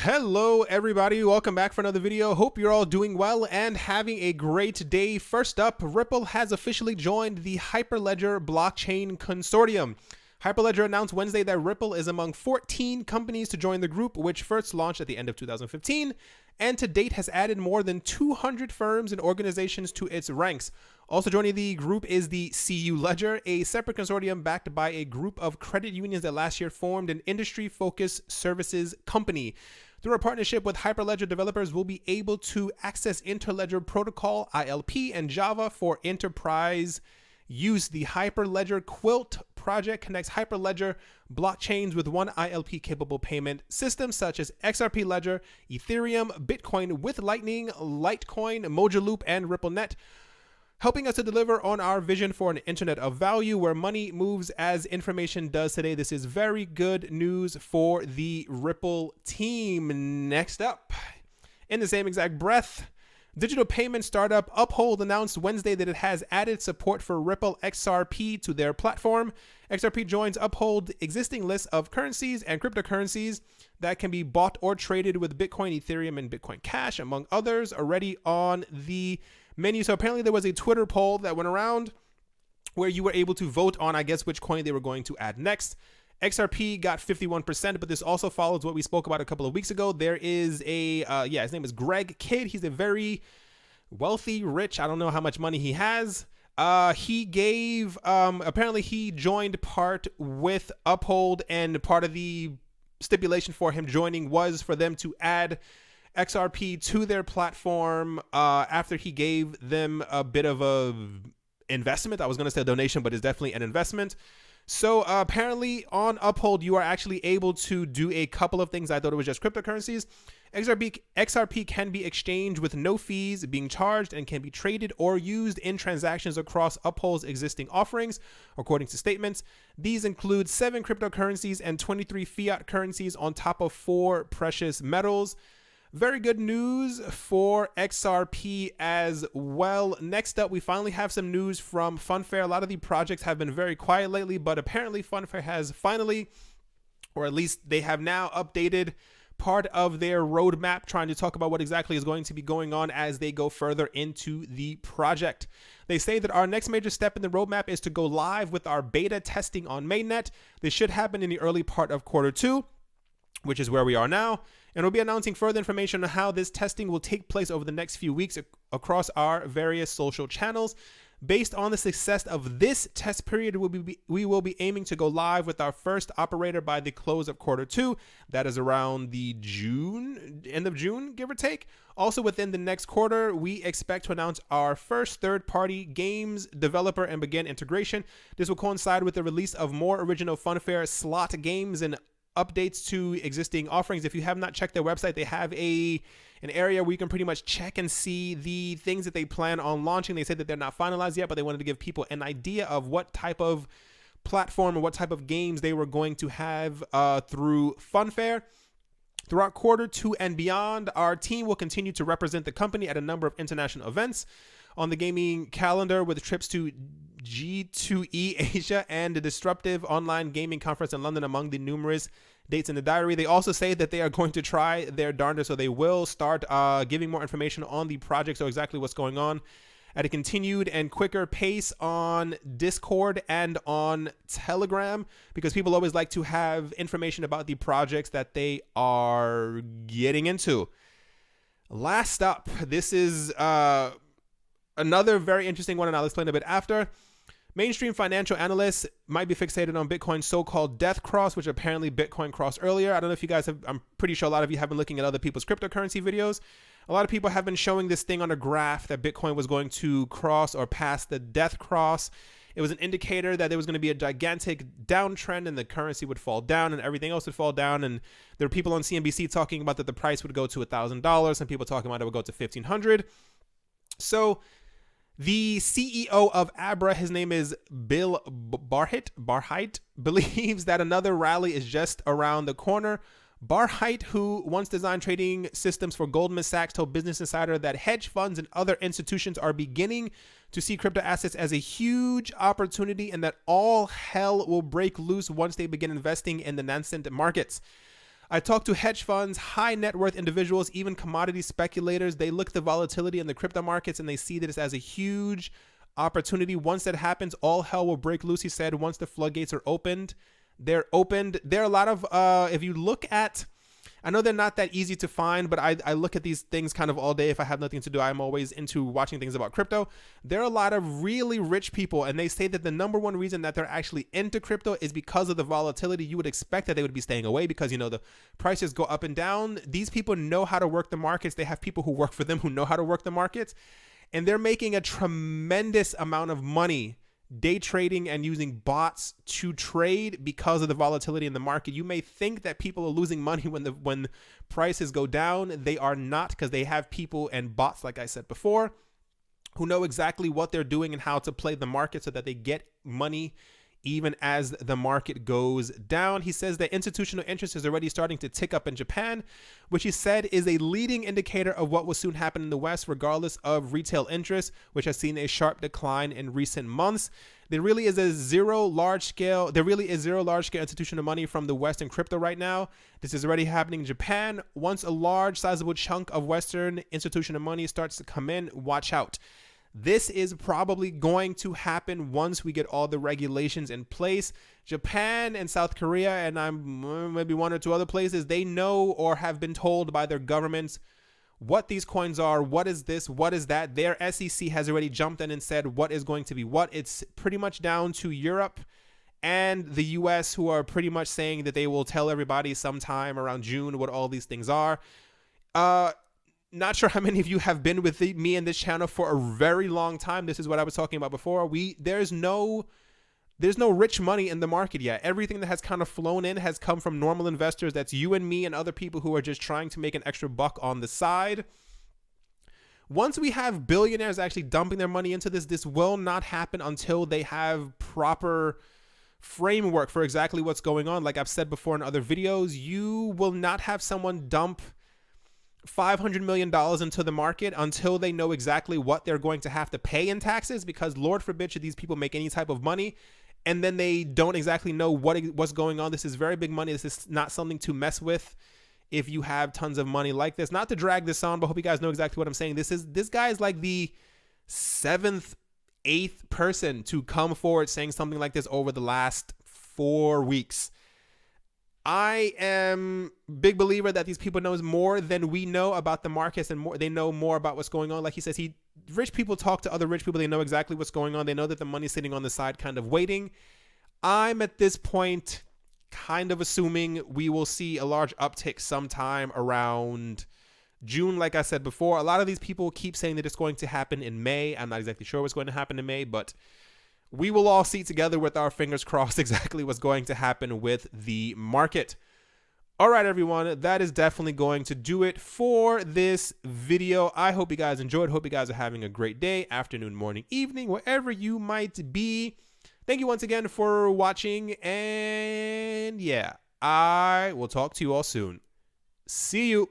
Hello everybody, welcome back for another video. Hope you're all doing well and having a great day. First up, Ripple has officially joined the Hyperledger blockchain consortium. Hyperledger announced Wednesday that Ripple is among 14 companies to join the group, which first launched at the end of 2015, and to date has added more than 200 firms and organizations to its ranks. Also joining the group is the CU Ledger, a separate consortium backed by a group of credit unions that last year formed an industry-focused services company. Through a partnership with Hyperledger, developers will be able to access Interledger Protocol, ILP, and Java for enterprise use. The Hyperledger Quilt project connects Hyperledger blockchains with one ILP-capable payment system such as XRP Ledger, Ethereum, Bitcoin with Lightning, Litecoin, Mojaloop, and RippleNet, helping us to deliver on our vision for an internet of value where money moves as information does today. This is very good news for the Ripple team. Next up, in the same exact breath, digital payment startup Uphold announced Wednesday that it has added support for Ripple XRP to their platform. XRP joins Uphold's existing list of currencies and cryptocurrencies that can be bought or traded with Bitcoin, Ethereum, and Bitcoin Cash, among others, already on the menu. So apparently there was a Twitter poll that went around where you were able to vote on, I guess, which coin they were going to add next. XRP got 51%, but this also follows what we spoke about a couple of weeks ago. There is a, his name is Greg Kidd. He's a very wealthy, rich, I don't know how much money he has. He gave, apparently he joined part with Uphold, and part of the stipulation for him joining was for them to add XRP to their platform after he gave them a bit of a investment. I was going to say a donation, but it's definitely an investment. So apparently on Uphold, you are actually able to do a couple of things. I thought it was just cryptocurrencies. XRP can be exchanged with no fees being charged and can be traded or used in transactions across Uphold's existing offerings, according to statements. These include 7 cryptocurrencies and 23 fiat currencies on top of 4 precious metals. Very good news for XRP as well. Next up, we finally have some news from Funfair. A lot of the projects have been very quiet lately, but apparently Funfair has finally, or at least they have now updated part of their roadmap, trying to talk about what exactly is going to be going on as they go further into the project. They say that our next major step in the roadmap is to go live with our beta testing on mainnet. This should happen in the early part of Q2, which is where we are now. And we'll be announcing further information on how this testing will take place over the next few weeks across our various social channels. Based on the success of this test period, we will be aiming to go live with our first operator by the close of Q2. That is around the end of June, give or take. Also within the next quarter, we expect to announce our first third-party games developer and begin integration. This will coincide with the release of more original Funfair slot games and updates to existing offerings. If you have not checked their website, they have an area where you can pretty much check and see the things that they plan on launching. They said that they're not finalized yet, but they wanted to give people an idea of what type of platform or what type of games they were going to have through Funfair. Throughout Q2 and beyond, our team will continue to represent the company at a number of international events on the gaming calendar, with trips to G2E Asia and the Disruptive Online Gaming Conference in London among the numerous dates in the diary. They also say that they are going to try their darndest, so they will start giving more information on the project, so exactly what's going on, at a continued and quicker pace on Discord and on Telegram, because people always like to have information about the projects that they are getting into. Last up, this is another very interesting one, and I'll explain a bit after. Mainstream financial analysts might be fixated on Bitcoin's so-called death cross, which apparently Bitcoin crossed earlier. I don't know if you guys have, I'm pretty sure a lot of you have been looking at other people's cryptocurrency videos. A lot of people have been showing this thing on a graph that Bitcoin was going to cross or pass the death cross. It was an indicator that there was going to be a gigantic downtrend and the currency would fall down and everything else would fall down. And there were people on CNBC talking about that the price would go to $1,000, and people talking about it would go to $1,500. So the CEO of Abra, his name is Bill Barheit, believes that another rally is just around the corner. Barheit, who once designed trading systems for Goldman Sachs, told Business Insider that hedge funds and other institutions are beginning to see crypto assets as a huge opportunity, and that all hell will break loose once they begin investing in the nascent markets. I talked to hedge funds, high net worth individuals, even commodity speculators. They look at the volatility in the crypto markets and they see this as a huge opportunity. Once that happens, all hell will break loose, he said. Once the floodgates are opened, they're opened. There are a lot of, if you look at, I know they're not that easy to find, but I look at these things kind of all day. If I have nothing to do, I'm always into watching things about crypto. There are a lot of really rich people, and they say that the number one reason that they're actually into crypto is because of the volatility. You would expect that they would be staying away because, you know, the prices go up and down. These people know how to work the markets. They have people who work for them who know how to work the markets, and they're making a tremendous amount of money day trading and using bots to trade because of the volatility in the market. You may think that people are losing money when prices go down. They are not, because they have people and bots, like I said before, who know exactly what they're doing and how to play the market so that they get money even as the market goes down. He says that institutional interest is already starting to tick up in Japan, which he said is a leading indicator of what will soon happen in the West, regardless of retail interest, which has seen a sharp decline in recent months. There really is zero large scale institutional money from the West in crypto right now. This is already happening in Japan. Once a large sizable chunk of Western institutional money starts to come in, watch out. This is probably going to happen once we get all the regulations in place. Japan and South Korea, and maybe one or two other places, they know or have been told by their governments what these coins are, what is this, what is that. Their SEC has already jumped in and said what is going to be what. It's pretty much down to Europe and the US, who are pretty much saying that they will tell everybody sometime around June what all these things are. Not sure how many of you have been with me in this channel for a very long time. This is what I was talking about before. There's no rich money in the market yet. Everything that has kind of flown in has come from normal investors. That's you and me and other people who are just trying to make an extra buck on the side. Once we have billionaires actually dumping their money into this, this will not happen until they have proper framework for exactly what's going on. Like I've said before in other videos, you will not have someone dump $500 million into the market until they know exactly what they're going to have to pay in taxes, because Lord forbid should these people make any type of money and then they don't exactly know what's going on. This is very big money. This is not something to mess with if you have tons of money like this. Not to drag this on, but I hope you guys know exactly what I'm saying. This guy is like the 7th, 8th person to come forward saying something like this over the last 4 weeks. I am a big believer that these people knows more than we know about the markets, and they know more about what's going on. Like he says, rich people talk to other rich people. They know exactly what's going on. They know that the money's sitting on the side kind of waiting. I'm at this point kind of assuming we will see a large uptick sometime around June. Like I said before, a lot of these people keep saying that it's going to happen in May. I'm not exactly sure what's going to happen in May, but we will all see together with our fingers crossed exactly what's going to happen with the market. All right, everyone, that is definitely going to do it for this video. I hope you guys enjoyed. Hope you guys are having a great day, afternoon, morning, evening, wherever you might be. Thank you once again for watching. And yeah, I will talk to you all soon. See you.